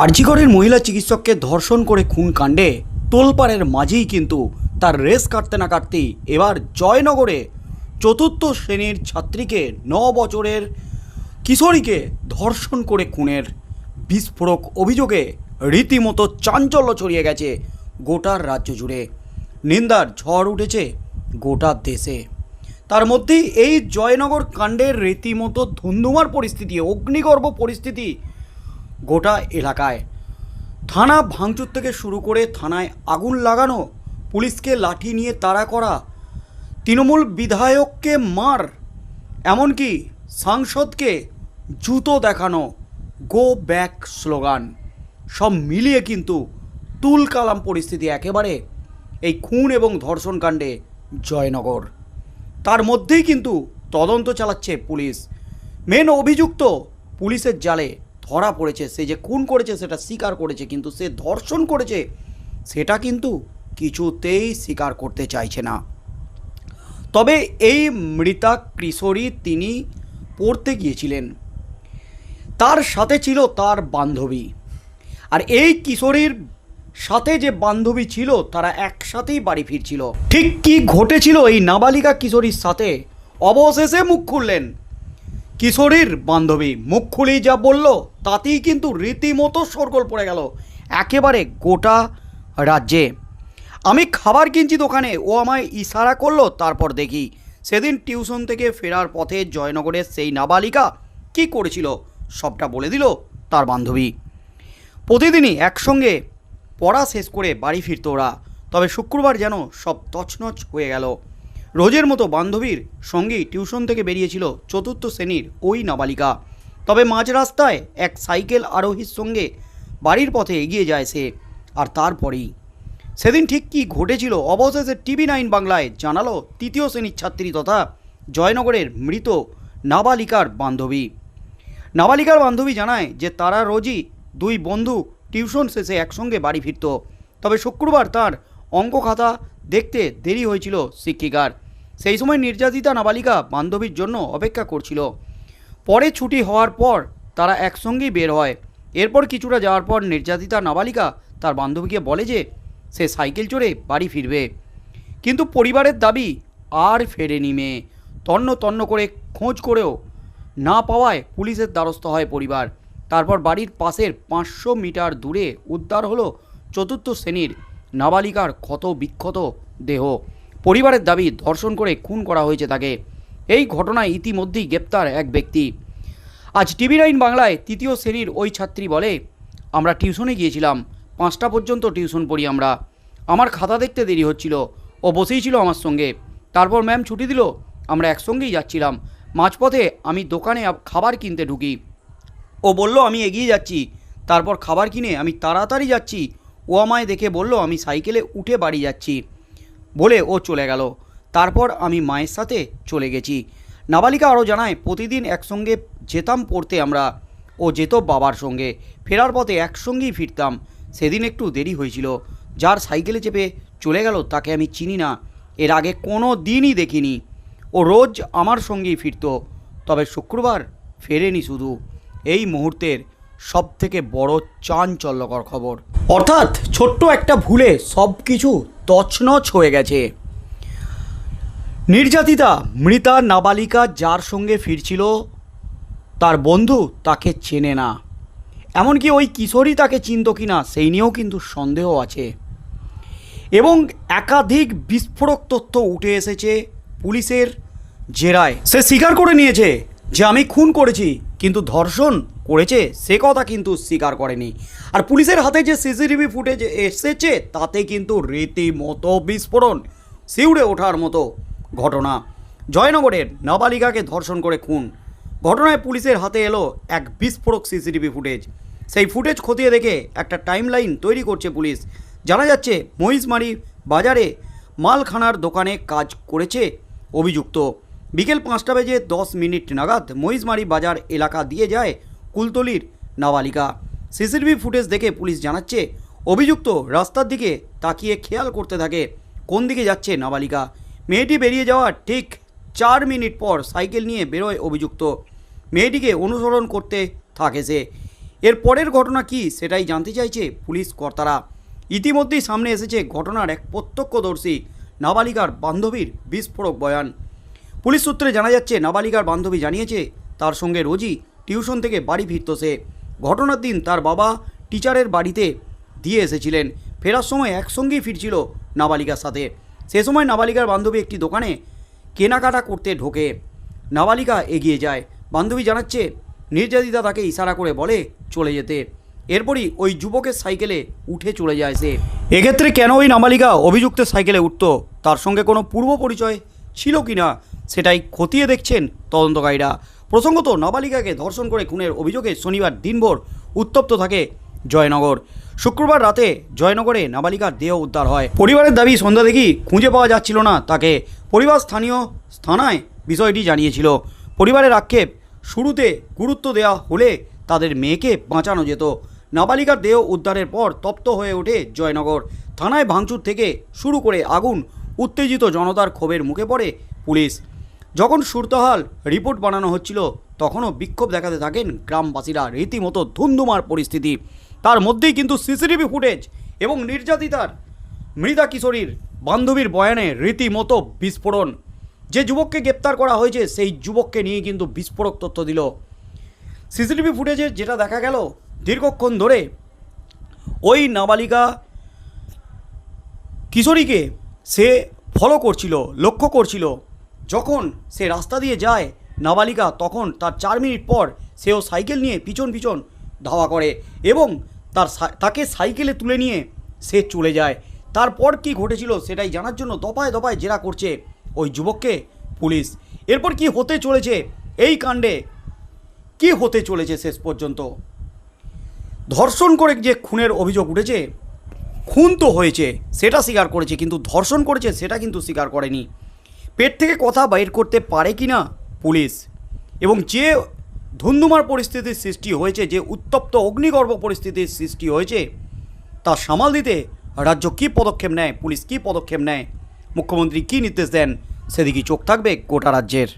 আরজিকরের মহিলা চিকিৎসককে ধর্ষণ করে খুন কাণ্ডে তোলপাড়ের মাঝেই কিন্তু তার রেস কাটতে না কাটতেই এবার জয়নগরে চতুর্থ শ্রেণীর ছাত্রীকে 9 বছরের কিশোরীকে ধর্ষণ করে খুনের বিস্ফোরক অভিযোগে রীতিমতো চাঞ্চল্য ছড়িয়ে গেছে গোটার রাজ্য জুড়ে। নিন্দার ঝড় উঠেছে গোটা দেশে। তার মধ্যেই এই জয়নগর কাণ্ডের রীতিমতো ধুন্ধুমার পরিস্থিতি, অগ্নিগর্ভ পরিস্থিতি গোটা এলাকায়। থানা ভাঙচুর থেকে শুরু করে থানায় আগুন লাগানো, পুলিশকে লাঠি নিয়ে তাড়া করা, তৃণমূল বিধায়ককে মার, এমনকি সাংসদকে জুতো দেখানো, গো ব্যাক স্লোগান, সব মিলিয়ে কিন্তু তুলকালাম পরিস্থিতি একেবারে এই খুন এবং ধর্ষণ কাণ্ডে জয়নগর। তার মধ্যেই কিন্তু তদন্ত চালাচ্ছে পুলিশ। মেন অভিযুক্ত পুলিশের জালে ধরা পড়েছে। সে যে খুন করেছে সেটা স্বীকার করেছে, কিন্তু সে ধর্ষণ করেছে সেটা কিন্তু কিছুতেই স্বীকার করতে চাইছে না। তবে এই মৃতা কিশোরী তিনি পড়তে গিয়েছিলেন, তার সাথে ছিল তার বান্ধবী। আর এই কিশোরীর সাথে যে বান্ধবী ছিল তারা একসাথেই বাড়ি ফিরছিল। ঠিক কি ঘটেছিল এই নাবালিকা কিশোরীর সাথে অবশেষে মুখ খুললেন কিশোরীর বান্ধবী। মুখ খুলেই যা বলল তাতেই কিন্তু রীতিমতো শোরগোল পড়ে গেল একেবারে গোটা রাজ্যে। আমি খাবার কিনছি দোকানে, ও আমায় ইশারা করলো, তারপর দেখি সেদিন টিউশন থেকে ফেরার পথে জয়নগরের সেই নাবালিকা কি করেছিল সবটা বলে দিল তার বান্ধবী। প্রতিদিনই একসঙ্গে পড়া শেষ করে বাড়ি ফিরত ওরা। তবে শুক্রবার যেন সব তছনছ হয়ে গেল। রোজের মতো বান্ধবীর সঙ্গেই টিউশন থেকে বেরিয়েছিল চতুর্থ শ্রেণীর ওই নাবালিকা। তবে মাঝ রাস্তায় এক সাইকেল আরোহীর সঙ্গে বাড়ির পথে এগিয়ে যায় সে। আর তারপরেই সেদিন ঠিক কী ঘটেছিল অবশেষে TV9 বাংলায় জানালো তৃতীয় শ্রেণীর ছাত্রী তথা জয়নগরের মৃত নাবালিকার বান্ধবী। নাবালিকার বান্ধবী জানায় যে তারা রোজই দুই বন্ধু টিউশন শেষে একসঙ্গে বাড়ি ফিরত। তবে শুক্রবার তার অঙ্ক খাতা দেখতে দেরি হয়েছিল শিক্ষিকার। সেই সময় নির্যাতিতা নাবালিকা বান্ধবীর জন্য অপেক্ষা করছিল। পরে ছুটি হওয়ার পর তারা একসঙ্গেই বের হয়। এরপর কিছুটা যাওয়ার পর নির্যাতিতা নাবালিকা তার বান্ধবীকে বলে যে সে সাইকেল চড়ে বাড়ি ফিরবে, কিন্তু পরিবারের দাবি আর ফেরেনি মেয়ে। তন্ন তন্ন করে খোঁজ করেও না পাওয়ায় পুলিশের দ্বারস্থ হয় পরিবার। তারপর বাড়ির পাশের 500 মিটার দূরে উদ্ধার হলো চতুর্থ শ্রেণীর নাবালিকার ক্ষত বিক্ষত দেহ। পরিবারের দাবি ধর্ষণ করে খুন করা হয়েছে তাকে। এই ঘটনায় ইতিমধ্যেই গ্রেপ্তার এক ব্যক্তি। আজ TV9 বাংলায় তৃতীয় শ্রেণীর ওই ছাত্রী বলে, আমরা টিউশনে গিয়েছিলাম, 5টা পর্যন্ত টিউশন পড়ি আমরা। আমার খাতা দেখতে দেরি হচ্ছিল, ও বসেই ছিল আমার সঙ্গে। তারপর ম্যাম ছুটি দিল, আমরা একসঙ্গেই যাচ্ছিলাম। মাঝপথে আমি দোকানে খাবার কিনতে ঢুকি, ও বলল আমি এগিয়ে যাচ্ছি। তারপর খাবার কিনে আমি তাড়াতাড়ি যাচ্ছি, ও আমায় দেখে বলল আমি সাইকেলে উঠে বাড়ি যাচ্ছি বলে ও চলে গেল। তারপর আমি মায়ের সাথে চলে গেছি। নাবালিকা আরও জানায়, প্রতিদিন একসঙ্গে যেতাম পড়তে আমরা, ও যেত বাবার সঙ্গে। ফেরার পথে একসঙ্গেই ফিরতাম। সেদিন একটু দেরি হয়েছিল। যার সাইকেলে চেপে চলে গেল তাকে আমি চিনি না, এর আগে কোনো দিনই দেখিনি। ও রোজ আমার সঙ্গেই ফিরত। তবে শুক্রবার ফেরেনি শুধু। এই মুহূর্তের সবথেকে বড় চাঞ্চল্যকর খবর, অর্থাৎ ছোট্ট একটা ভুলে সব কিছু তছনছ হয়ে গেছে। নির্যাতিতা মৃতা নাবালিকা যার সঙ্গে ফিরছিল তার বন্ধু তাকে চেনে না, এমনকি ওই কিশোরী তাকে চিনত কি না সেই নিয়েও কিন্তু সন্দেহ আছে। এবং একাধিক বিস্ফোরক তথ্য উঠে এসেছে পুলিশের জেরায়। সে স্বীকার করে নিয়েছে যে আমি খুন করেছি, কিন্তু ধর্ষণ করেছে সে কথা কিন্তু স্বীকার করেনি। আর পুলিশের হাতে যে CCTV ফুটেজ এসেছে তাতে কিন্তু রীতিমতো বিস্ফোরণ, শিউরে ওঠার মতো ঘটনা। জয়নগরের নাবালিকাকে ধর্ষণ করে খুন ঘটনায় পুলিশের হাতে এলো এক বিস্ফোরক CCTV ফুটেজ। সেই ফুটেজ খতিয়ে দেখে একটা টাইমলাইন তৈরি করছে পুলিশ। জানা যাচ্ছে মহিষমারি বাজারে মালখানার দোকানে কাজ করেছে অভিযুক্ত। বিকেল 5:10 নাগাদ মহিষমারি বাজার এলাকা দিয়ে যায় কুলতলির নাবালিকা। CCTV ফুটেজ দেখে পুলিশ জানাচ্ছে অভিযুক্ত রাস্তার দিকে তাকিয়ে খেয়াল করতে থাকে কোন দিকে যাচ্ছে নাবালিকা। মেয়েটি বেরিয়ে যাওয়ার ঠিক 4 মিনিট পর সাইকেল নিয়ে বেরোয় অভিযুক্ত। মেয়েটিকে অনুসরণ করতে থাকে সে। এর পরের ঘটনা কি সেটাই জানতে চাইছে পুলিশ কর্তারা। ইতিমধ্যেই সামনে এসেছে ঘটনার এক প্রত্যক্ষদর্শী নাবালিকার বান্ধবীর বিস্ফোরক বয়ান। পুলিশ সূত্রে জানা যাচ্ছে, নাবালিকার বান্ধবী জানিয়েছে তার সঙ্গে রোজই টিউশন থেকে বাড়ি ফিরত সে। ঘটনার দিন তার বাবা টিচারের বাড়িতে দিয়ে এসেছিলেন। ফেরার সময় একসঙ্গেই ফিরছিল নাবালিকার সাথে। সে সময় নাবালিকার বান্ধবী একটি দোকানে কেনাকাটা করতে ঢোকে। নাবালিকা এগিয়ে যায়। বান্ধবী জানাচ্ছে, নির্যাতিতা তাকে ইশারা করে বলে চলে যেতে। এরপরই ওই যুবকের সাইকেলে উঠে চলে যায় সে। এক্ষেত্রে কেন ওই নাবালিকা অভিযুক্তের সাইকেলে উঠত, তার সঙ্গে কোনো পূর্ব পরিচয় ছিল কি না সেটাই খতিয়ে দেখছেন তদন্তকারীরা। প্রসঙ্গত, নাবালিকাকে ধর্ষণ করে খুনের অভিযোগে শনিবার দিনভর উত্তপ্ত থাকে জয়নগর। শুক্রবার রাতে জয়নগরে নাবালিকার দেহ উদ্ধার হয়। পরিবারের দাবি, সন্ধ্যা দেখি খুঁজে পাওয়া যাচ্ছিল না তাকে। পরিবার স্থানীয় থানায় বিষয়টি জানিয়েছিল। পরিবারের আক্ষেপ, শুরুতে গুরুত্ব দেওয়া হলে তাদের মেয়েকে বাঁচানো যেত। নাবালিকার দেহ উদ্ধারের পর তপ্ত হয়ে ওঠে জয়নগর। থানায় ভাঙচুর থেকে শুরু করে আগুন, উত্তেজিত জনতার ক্ষোভের মুখে পড়ে পুলিশ। যখন সুরতহাল রিপোর্ট বানানো হচ্ছিল তখনও বিক্ষোভ দেখাতে থাকেন গ্রামবাসীরা। রীতিমতো ধুন্ধুমার পরিস্থিতি। তার মধ্যেই কিন্তু সিসিটিভি ফুটেজ এবং নির্যাতিতার মৃতা কিশোরীর বান্ধবীর বয়ানে রীতিমতো বিস্ফোরণ। যে যুবককে গ্রেপ্তার করা হয়েছে সেই যুবককে নিয়ে কিন্তু বিস্ফোরক তথ্য দিল। সিসিটিভি ফুটেজে যেটা দেখা গেল, দীর্ঘক্ষণ ধরে ওই নাবালিকা কিশোরীকে সে ফলো করছিল, লক্ষ্য করছিল। যখন সে রাস্তা দিয়ে যায় নাবালিকা, তখন তার 4 মিনিট পর সেও সাইকেল নিয়ে পিছন পিছন ধাওয়া করে এবং তাকে সাইকেলে তুলে নিয়ে সে চলে যায়। তারপর কি ঘটেছিল সেটাই জানার জন্য দফায় দফায় জেরা করছে ওই যুবককে পুলিশ। এরপর কি হতে চলেছে এই কাণ্ডে, কি হতে চলেছে শেষ পর্যন্ত। ধর্ষণ করে যে খুনের অভিযোগ উঠেছে, খুন তো হয়েছে সেটা স্বীকার করেছে, কিন্তু ধর্ষণ করেছে সেটা কিন্তু স্বীকার করেনি। পেট থেকে কথা বাইর করতে পারে কি না পুলিশ, এবং যে ধুন্ধুমার পরিস্থিতির সৃষ্টি হয়েছে, যে উত্তপ্ত অগ্নিগর্ভ পরিস্থিতির সৃষ্টি হয়েছে, তা সামাল দিতে রাজ্য কী পদক্ষেপ নেয়, পুলিশ কী পদক্ষেপ নেয়, মুখ্যমন্ত্রী কী নির্দেশ দেন, সেদিকেই চোখ থাকবে গোটা রাজ্যের।